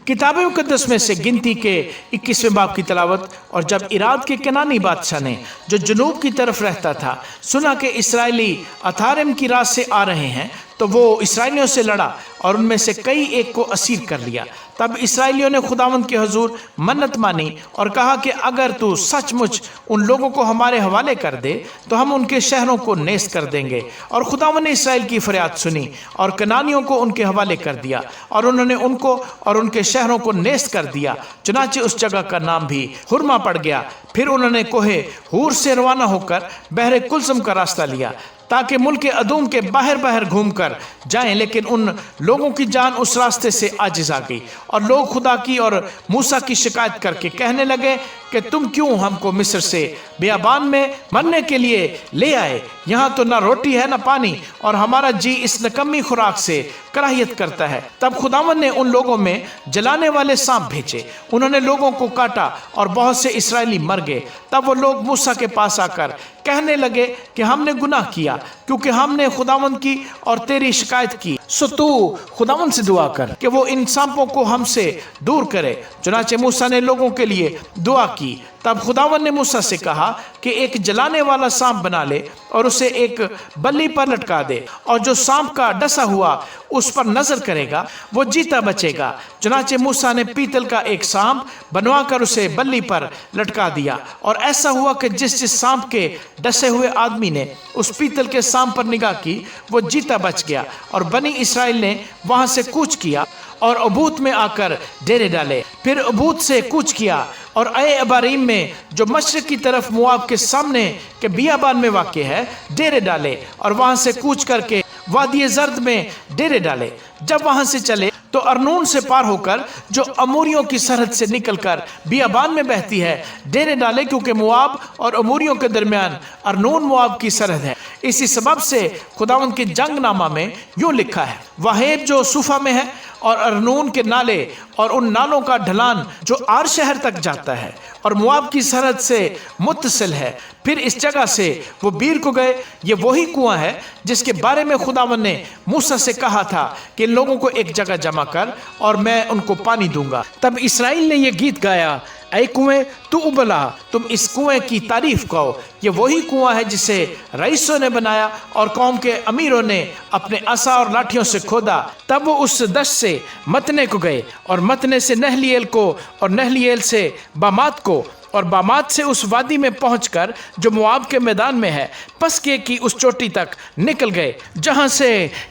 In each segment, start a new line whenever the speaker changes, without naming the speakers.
کتاب مقدس میں سے گنتی کے 21ویں باب کی تلاوت۔ اور جب اراد کے کنانی بادشاہ نے جو جنوب کی طرف رہتا تھا سنا کہ اسرائیلی اتھارم کی راہ سے آ رہے ہیں تو وہ اسرائیلیوں سے لڑا اور ان میں سے کئی ایک کو اسیر کر لیا۔ تب اسرائیلیوں نے خداوند کے حضور منت مانی اور کہا کہ اگر تو سچ مچ ان لوگوں کو ہمارے حوالے کر دے تو ہم ان کے شہروں کو نیست کر دیں گے۔ اور خداوند نے اسرائیل کی فریاد سنی اور کنانیوں کو ان کے حوالے کر دیا اور انہوں نے ان کو اور ان کے شہروں کو نیست کر دیا، چنانچہ اس جگہ کا نام بھی ہرما پڑ گیا۔ پھر انہوں نے کوہ ہور سے روانہ ہو کر بحر کلثم کا راستہ لیا تاکہ ملک ادوم کے باہر گھوم کر جائیں، لیکن ان لوگوں کی جان اس راستے سے عاجز آ گئی اور لوگ خدا کی اور موسیٰ کی شکایت کر کے کہنے لگے کہ تم کیوں ہم کو مصر سے بیابان میں مرنے کے لیے لے آئے؟ یہاں تو نہ روٹی ہے نہ پانی اور ہمارا جی اس نکمی خوراک سے کراہیت کرتا ہے۔ تب خداوند نے ان لوگوں میں جلانے والے سانپ بھیجے، انہوں نے لوگوں کو کاٹا اور بہت سے اسرائیلی مر گئے۔ تب وہ لوگ موسیٰ کے پاس آ کر کہنے لگے کہ ہم نے گناہ کیا کیونکہ ہم نے خداوند کی اور تیری شکایت کی، سو تو خداوند سے دعا کر کہ وہ ان سانپوں کو ہم سے دور کرے۔ چنانچہ موسیٰ نے لوگوں کے لیے دعا کی۔ تب خداوند نے موسیٰ سے کہا کہ ایک جلانے والا سانپ بنا لے اور اسے ایک بلی پر لٹکا دے، اور جو سانپ کا ڈسا ہوا اس پر نظر کرے گا وہ جیتا بچے گا۔ چنانچہ موسیٰ نے پیتل کا ایک سانپ بنوا کر اسے بلی پر لٹکا دیا، اور ایسا ہوا کہ جس سانپ کے ڈسے ہوئے آدمی نے اس پیتل کے سانپ پر نگاہ کی وہ جیتا بچ گیا۔ اور بنی اسرائیل نے وہاں سے کوچ کیا اور ابوت میں آ کر ڈیرے ڈالے، پھر ابوت سے کوچ کیا اور اے اباریم میں جو مشرق کی طرف مواب کے سامنے کے بیابان میں واقع ہے ڈیرے ڈالے، اور وہاں سے کوچ کر کے وادی زرد میں ڈیرے ڈالے۔ جب وہاں سے چلے تو ارنون سے پار ہو کر جو اموریوں کی سرحد سے نکل کر بیابان میں بہتی ہے ڈیرے ڈالے، کیونکہ مواب اور اموریوں کے درمیان ارنون مواب کی سرحد ہے۔ اسی سبب سے خداوند کے جنگ نامہ میں یوں لکھا ہے، واحد جو صوفہ میں ہے اور ارنون کے نالے اور ان نالوں کا ڈھلان جو آر شہر تک جاتا ہے اور مواب کی سرحد سے متصل ہے۔ پھر اس جگہ سے وہ بیر کو گئے، یہ وہی کنواں ہے جس کے بارے میں خداوند نے موسیٰ سے کہا تھا کہ ان لوگوں کو ایک جگہ جمع کر اور میں ان کو پانی دوں گا۔ تب اسرائیل نے یہ گیت گایا، اے کنویں تو ابلا، تم اس کنویں کی تعریف کہو، یہ وہی کنواں ہے جسے رئیسوں نے بنایا اور قوم کے امیروں نے اپنے عصا اور لاٹھیوں سے کھودا۔ تب وہ اس دشت سے متنے کو گئے اور متنے سے نہلیل کو اور نہلیل سے بامات کو اور بامات سے اس وادی میں پہنچ کر جو مواب کے میدان میں ہے پسکے کی اس چوٹی تک نکل گئے جہاں سے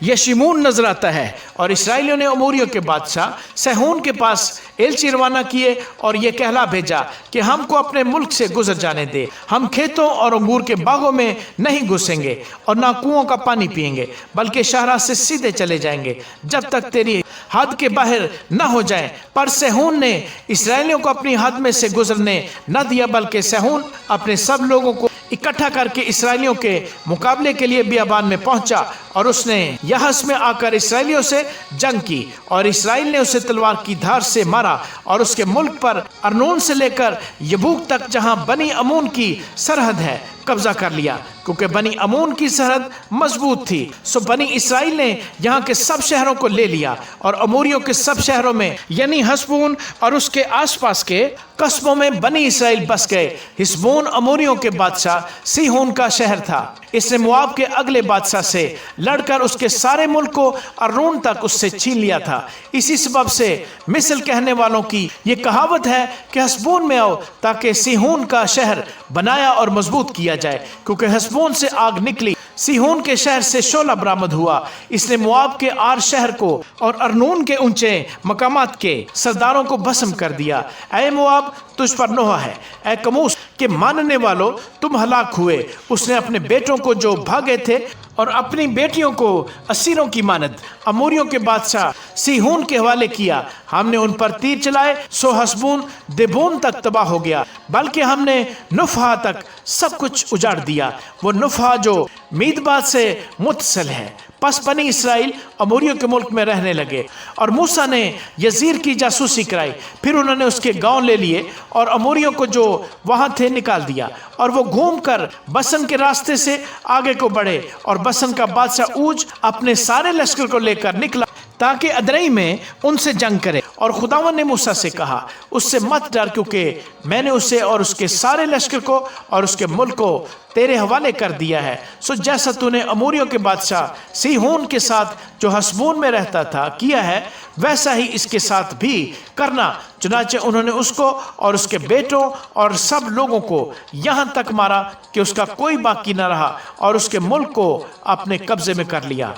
یشیمون نظر آتا ہے۔ اور اسرائیلیوں نے اموریوں کے بادشاہ سیہون کے پاس ایلچی روانہ کیے اور یہ کہلا بھیجا کہ ہم کو اپنے ملک سے گزر جانے دے، ہم کھیتوں اور انگور کے باغوں میں نہیں گھسیں گے اور نہ کنووں کا پانی پئیں گے، بلکہ شاہراہ سے سیدھے چلے جائیں گے جب تک تیری حد کے باہر نہ ہو جائیں۔ پر سیہون نے اسرائیلیوں کو اپنی حد میں سے گزرنے نہ دیا، بلکہ سیہون اپنے سب لوگوں کو اکٹھا کر کے اسرائیلیوں کے مقابلے کے لیے بیابان میں پہنچا، اور اس نے یحس میں آ کر اسرائیلیوں سے جنگ کی، اور اسرائیل نے اسے تلوار کی دھار سے مارا اور اس کے ملک پر ارنون سے لے کر یبوک تک جہاں بنی امون کی سرحد ہے قبضہ کر لیا، کیونکہ بنی امون کی سرحد مضبوط تھی۔ سو بنی اسرائیل نے یہاں کے سب شہروں کو لے لیا، اور اموریوں کے سب شہروں میں یعنی حسبون اور اس کے آس پاس کے قصبوں میں بنی اسرائیل بس گئے۔ حسبون اموریوں کے بادشاہ سیہون کا شہر تھا، اس نے مواب کے اگلے بادشاہ سے لڑ کر اس کے سارے ملک کو ارنون تک اس سے چھین لیا تھا۔ اسی سبب سے مثل کہنے والوں کی یہ کہاوت ہے کہ حسبون میں آؤ تاکہ سیہون کا شہر بنایا اور مضبوط کیا جائے، کیونکہ حسبون سے آگ نکلی، سیہون کے شہر سے شعلہ برآمد ہوا۔ اس نے مواب کے آر شہر کو اور ارنون کے اونچے مقامات کے سرداروں کو بھسم کر دیا۔ اے مواب تجھ پر نوحہ ہے، اے کموس کے ماننے والوں تم ہلاک ہوئے۔ اس نے اپنے بیٹوں کو جو بھاگے تھے اور اپنی بیٹیوں کو اسیروں کی مانند اموریوں کے بادشاہ سیہون کے حوالے کیا۔ ہم نے ان پر تیر چلائے، سو حسبون دیبون تک تباہ ہو گیا، بلکہ ہم نے نفحہ تک سب کچھ اجاڑ دیا، وہ نفحہ جو میدبات سے متصل ہے۔ پس بنی اسرائیل اموریوں کے ملک میں رہنے لگے، اور موسیٰ نے یزیر کی جاسوسی کرائی، پھر انہوں نے اس کے گاؤں لے لیے اور اموریوں کو جو وہاں تھے نکال دیا، اور وہ گھوم کر بسن کے راستے سے آگے کو بڑھے، اور بسن کا بادشاہ اوج اپنے سارے لشکر کو لے کر نکلا تاکہ ادرئی میں ان سے جنگ کرے، اور خداوند نے موسیٰ سے کہا اس سے مت ڈر، کیونکہ میں نے اسے اور اس کے سارے لشکر کو اور اس کے ملک کو تیرے حوالے کر دیا ہے۔ سو جیسا تو نے اموریوں کے بادشاہ سیہون کے ساتھ جو حسبون میں رہتا تھا کیا ہے، ویسا ہی اس کے ساتھ بھی کرنا۔ چنانچہ انہوں نے اس کو اور اس کے بیٹوں اور سب لوگوں کو یہاں تک مارا کہ اس کا کوئی باقی نہ رہا، اور اس کے ملک کو اپنے قبضے میں کر لیا۔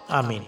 آمین۔